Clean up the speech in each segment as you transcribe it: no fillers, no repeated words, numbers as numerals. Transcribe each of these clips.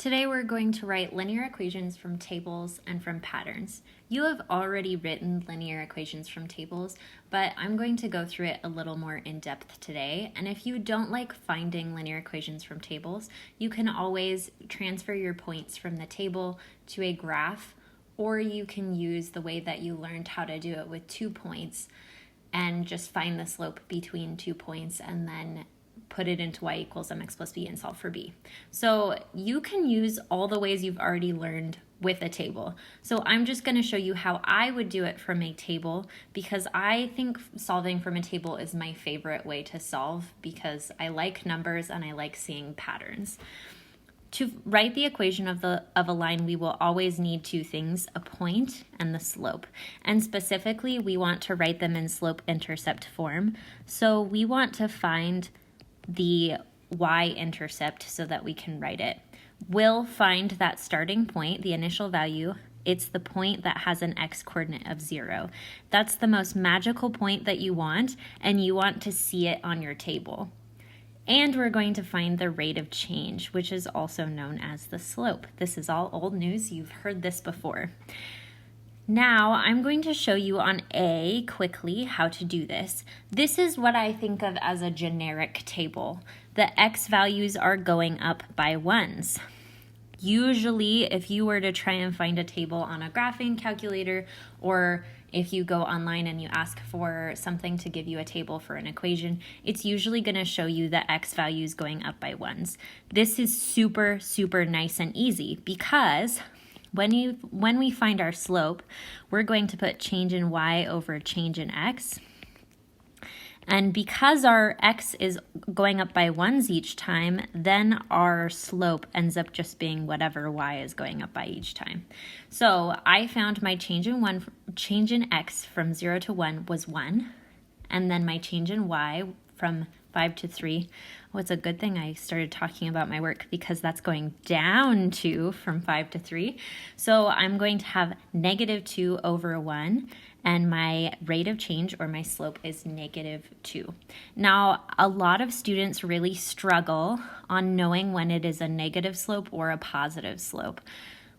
Today we're going to write linear equations from tables and from patterns. You have already written linear equations from tables, but I'm going to go through it a little more in depth today. And if you don't like finding linear equations from tables, you can always transfer your points from the table to a graph, or you can use the way that you learned how to do it with 2 points and just find the slope between 2 points and then put it into y equals mx plus b and solve for b. So you can use all the ways you've already learned with a table. So I'm just going to show you how I would do it from a table, because I think solving from a table is my favorite way to solve, because I like numbers and I like seeing patterns. To write the equation of a line, we will always need 2 things, a point and the slope. And specifically, we want to write them in slope-intercept form. So we want to find the y-intercept so that we can write it. We'll find that starting point, the initial value. It's the point that has an x-coordinate of 0. That's the most magical point that you want, and you want to see it on your table. And we're going to find the rate of change, which is also known as the slope. This is all old news. You've heard this before. Now, I'm going to show you on A quickly how to do this. This is what I think of as a generic table. The x values are going up by 1s. Usually, if you were to try and find a table on a graphing calculator, or if you go online and you ask for something to give you a table for an equation, it's usually going to show you the x values going up by 1s. This is super, super nice and easy, because when we find our slope, we're going to put change in y over change in x. And because our x is going up by 1s each time, then our slope ends up just being whatever y is going up by each time. So I found my change in x from 0 to 1 was 1. And then my change in y from 5 to 3. Well, it's a good thing I started talking about my work, because that's going down 2 from 5 to 3. So I'm going to have -2 over 1, and my rate of change, or my slope, is -2. Now, a lot of students really struggle on knowing when it is a negative slope or a positive slope.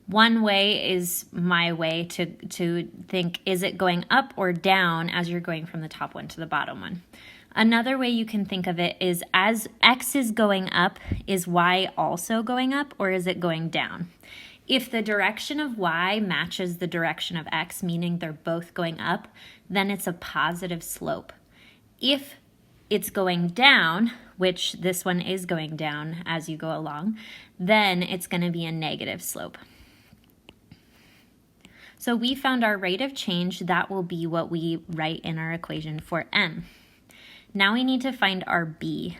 One way is my way to think, is it going up or down as you're going from the top one to the bottom one? Another way you can think of it is, as x is going up, is y also going up, or is it going down? If the direction of y matches the direction of x, meaning they're both going up, then it's a positive slope. If it's going down, which this one is going down as you go along, then it's going to be a negative slope. So we found our rate of change. That will be what we write in our equation for m. Now we need to find our b.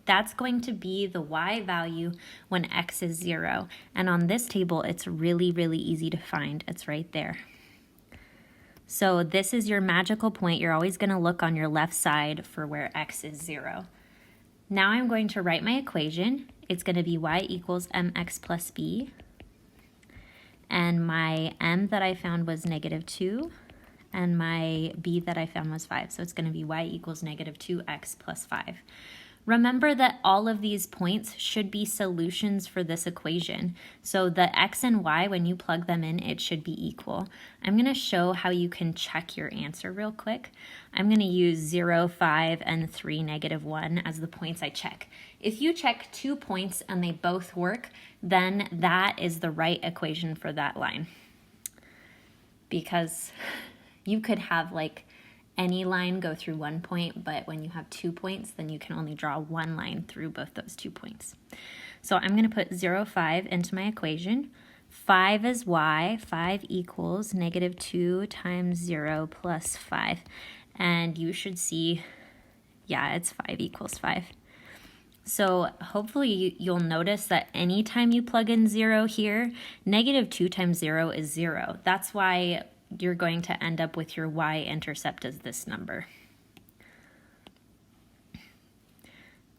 That's going to be the y value when x is 0. And on this table, it's really, really easy to find. It's right there. So this is your magical point. You're always going to look on your left side for where x is 0. Now I'm going to write my equation. It's going to be y equals mx plus b. And my m that I found was -2. And my b that I found was 5. So it's going to be y equals -2x plus 5. Remember that all of these points should be solutions for this equation. So the x and y, when you plug them in, it should be equal. I'm going to show how you can check your answer real quick. I'm going to use 0, 5, and 3, -1 as the points I check. If you check 2 points and they both work, then that is the right equation for that line. Because you could have like any line go through 1 point, but when you have 2 points, then you can only draw 1 line through both those 2 points. So I'm going to put 0, 5 into my equation. 5 is y. 5 equals -2 times 0 plus 5. And you should see, yeah, it's 5 equals 5. So hopefully you'll notice that anytime you plug in 0 here, -2 times 0 is 0. That's why you're going to end up with your y-intercept as this number.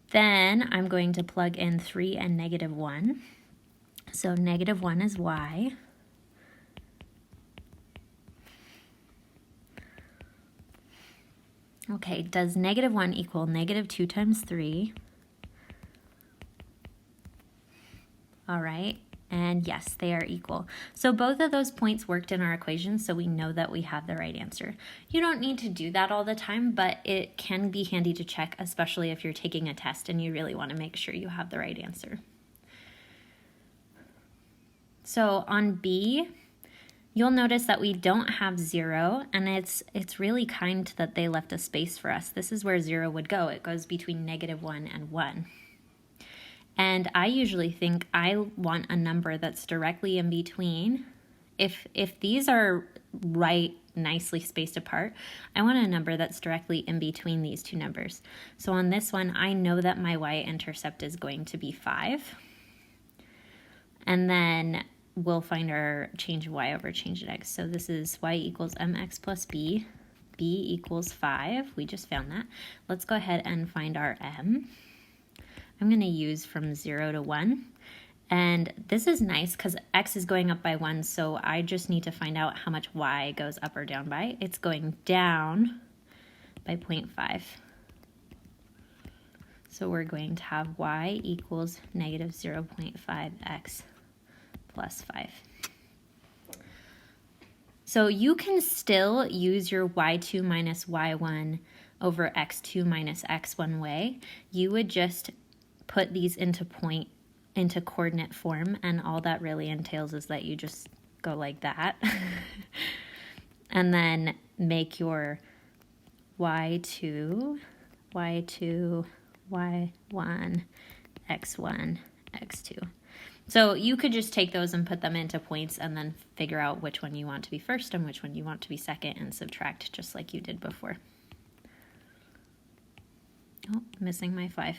Then I'm going to plug in 3 and -1. So -1 is y. Okay, does -1 equal -2 times 3? All right. And yes, they are equal. So both of those points worked in our equation, so we know that we have the right answer. You don't need to do that all the time, but it can be handy to check, especially if you're taking a test and you really want to make sure you have the right answer. So on B, you'll notice that we don't have 0, and it's really kind that they left a space for us. This is where 0 would go. It goes between -1 and 1. And I usually think I want a number that's directly in between. If these are right, nicely spaced apart, I want a number that's directly in between these two numbers. So on this one, I know that my y-intercept is going to be 5. And then we'll find our change of y over change of x. So this is y equals mx plus b. B equals 5. We just found that. Let's go ahead and find our m. I'm going to use from 0 to 1. And this is nice because x is going up by 1, so I just need to find out how much y goes up or down by. It's going down by 0.5. So we're going to have y equals negative 0.5x plus 5. So you can still use your y2 minus y1 over x2 minus x1 way. You would just put these into coordinate form, and all that really entails is that you just go like that. And then make your y2, y1, x1, x2. So you could just take those and put them into points and then figure out which one you want to be first and which one you want to be second and subtract just like you did before. Oh, missing my 5.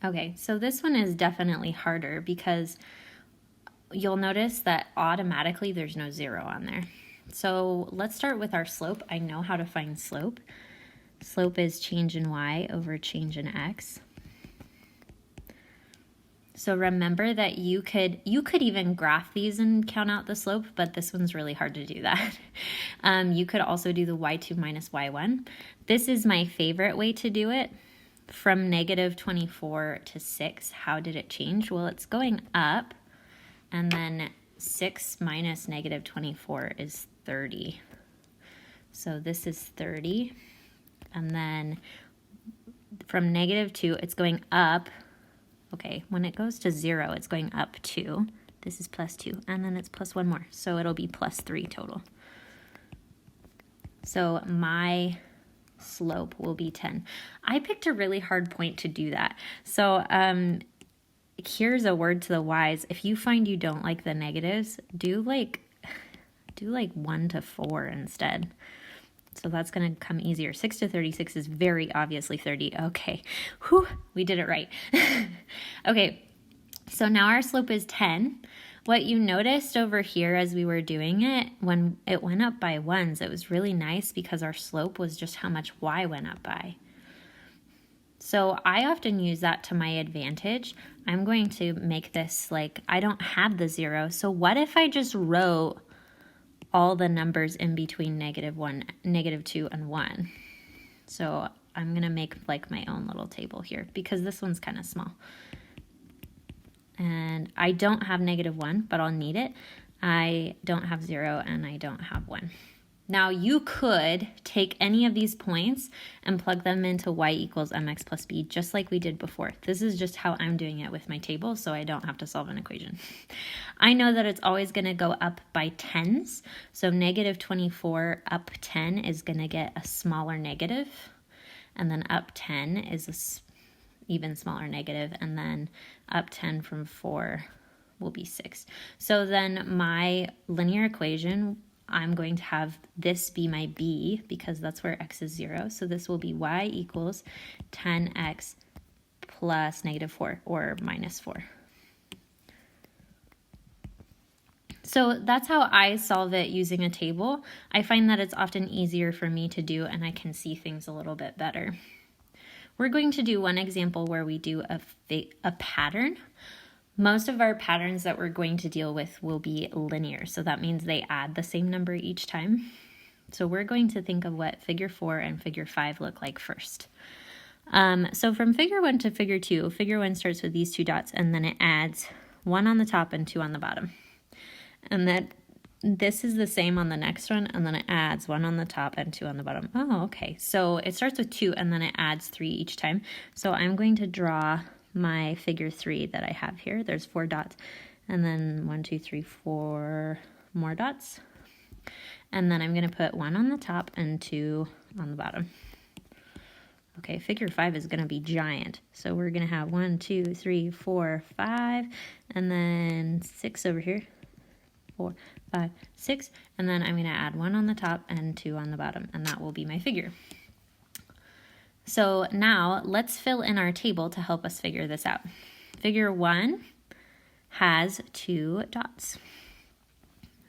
Okay, so this one is definitely harder because you'll notice that automatically there's no 0 on there. So let's start with our slope. I know how to find slope. Slope is change in y over change in x. So remember that you could even graph these and count out the slope, but this one's really hard to do that. You could also do the y2 minus y1. This is my favorite way to do it. From negative 24 to 6, how did it change? Well, it's going up, and then 6 minus negative 24 is 30. So this is 30, and then from negative 2, it's going up. Okay, when it goes to 0, it's going up 2. This is plus 2, and then it's plus 1 more, so it'll be plus 3 total. So my slope will be 10. I picked a really hard point to do that. So here's a word to the wise. If you find you don't like the negatives, do like 1 to 4 instead. So that's going to come easier. 6 to 36 is very obviously 30. Okay, whew, we did it right. Okay, so now our slope is 10. What you noticed over here as we were doing it, when it went up by 1s, it was really nice because our slope was just how much y went up by. So I often use that to my advantage. I'm going to make this like I don't have the 0. So what if I just wrote all the numbers in between -1, -2, and 1? So I'm going to make like my own little table here because this one's kind of small. And I don't have -1, but I'll need it. I don't have 0, and I don't have 1. Now you could take any of these points and plug them into y equals mx plus b, just like we did before. This is just how I'm doing it with my table, so I don't have to solve an equation. I know that it's always going to go up by 10s, so negative 24 up 10 is going to get a smaller negative, and then up 10 is a even smaller negative, and then up 10 from 4 will be 6. So then my linear equation, I'm going to have this be my b because that's where x is 0. So this will be y equals 10x plus -4 or -4. So that's how I solve it using a table. I find that it's often easier for me to do, and I can see things a little bit better. We're going to do one example where we do a pattern. Most of our patterns that we're going to deal with will be linear, so that means they add the same number each time. So we're going to think of what figure 4 and figure 5 look like first. So from figure 1 to figure 2, figure 1 starts with these 2 dots, and then it adds 1 on the top and 2 on the bottom. And that this is the same on the next one, and then it adds 1 on the top and 2 on the bottom. Oh, okay. So it starts with 2, and then it adds 3 each time. So I'm going to draw my figure 3 that I have here. There's 4 dots, and then 1, 2, 3, 4 more dots. And then I'm going to put 1 on the top and 2 on the bottom. Okay, figure 5 is going to be giant. So we're going to have 1, 2, 3, 4, 5, and then 6 over here. 4, 5, 6, and then I'm going to add 1 on the top and 2 on the bottom, and that will be my figure. So now let's fill in our table to help us figure this out. Figure 1 has 2 dots.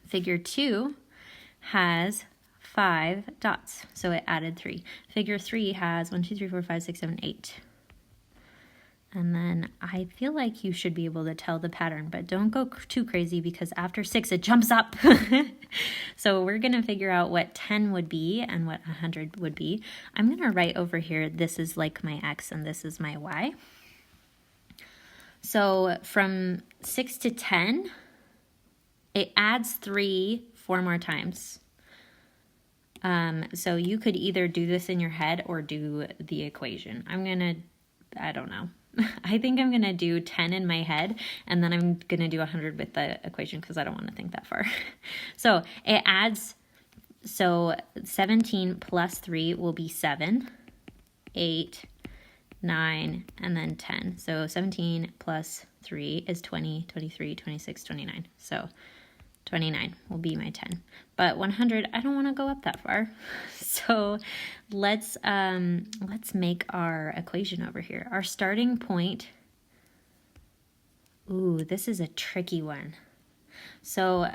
Figure 2 has 5 dots, so it added 3. Figure 3 has 1, 2, 3, 4, 5, 6, 7, 8. And then I feel like you should be able to tell the pattern, but don't go too crazy because after 6 it jumps up. So we're going to figure out what 10 would be and what 100 would be. I'm going to write over here, this is like my x and this is my y. So from 6 to 10, it adds 3 4 more times. So you could either do this in your head or do the equation. I don't know. I think I'm going to do 10 in my head, and then I'm going to do 100 with the equation because I don't want to think that far. So it adds, so 17 plus 3 will be 7, 8, 9, and then 10. So 17 plus 3 is 20, 23, 26, 29. So 29 will be my 10. But 100, I don't want to go up that far. So let's make our equation over here. Our starting point, ooh, this is a tricky one. So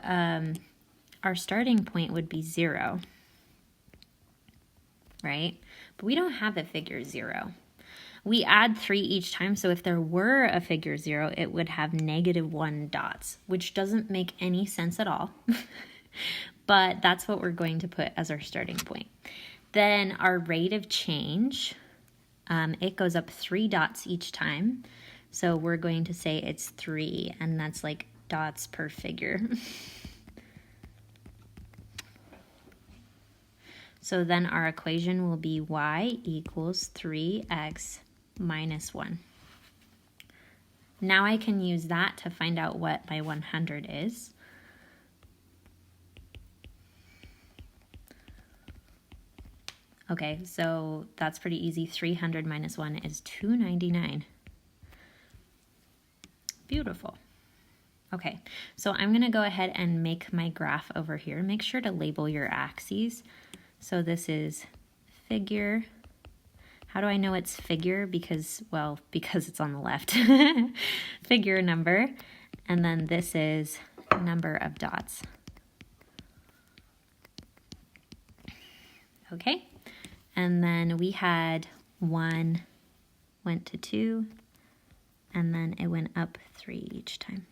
our starting point would be 0, right? But we don't have a figure 0. We add 3 each time, so if there were a figure 0, it would have -1 dots, which doesn't make any sense at all. But that's what we're going to put as our starting point. Then our rate of change, it goes up 3 dots each time. So we're going to say it's 3, and that's like dots per figure. So then our equation will be y equals 3x minus 1. Now I can use that to find out what my 100 is. Okay, so that's pretty easy. 300 minus 1 is 299. Beautiful. Okay, so I'm going to go ahead and make my graph over here. Make sure to label your axes. So this is figure. How do I know it's figure? Because it's on the left. Figure number. And then this is number of dots. Okay. And then we had 1 went to 2, and then it went up 3 each time.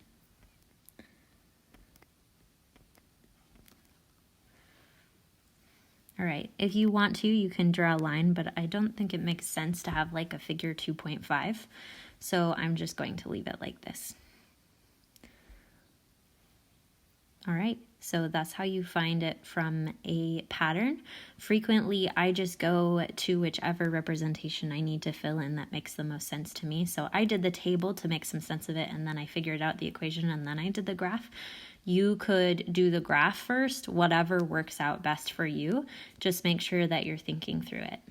All right, if you want to, you can draw a line, but I don't think it makes sense to have like a figure 2.5. So I'm just going to leave it like this. All right, so that's how you find it from a pattern. Frequently, I just go to whichever representation I need to fill in that makes the most sense to me. So I did the table to make some sense of it, and then I figured out the equation, and then I did the graph. You could do the graph first, whatever works out best for you. Just make sure that you're thinking through it.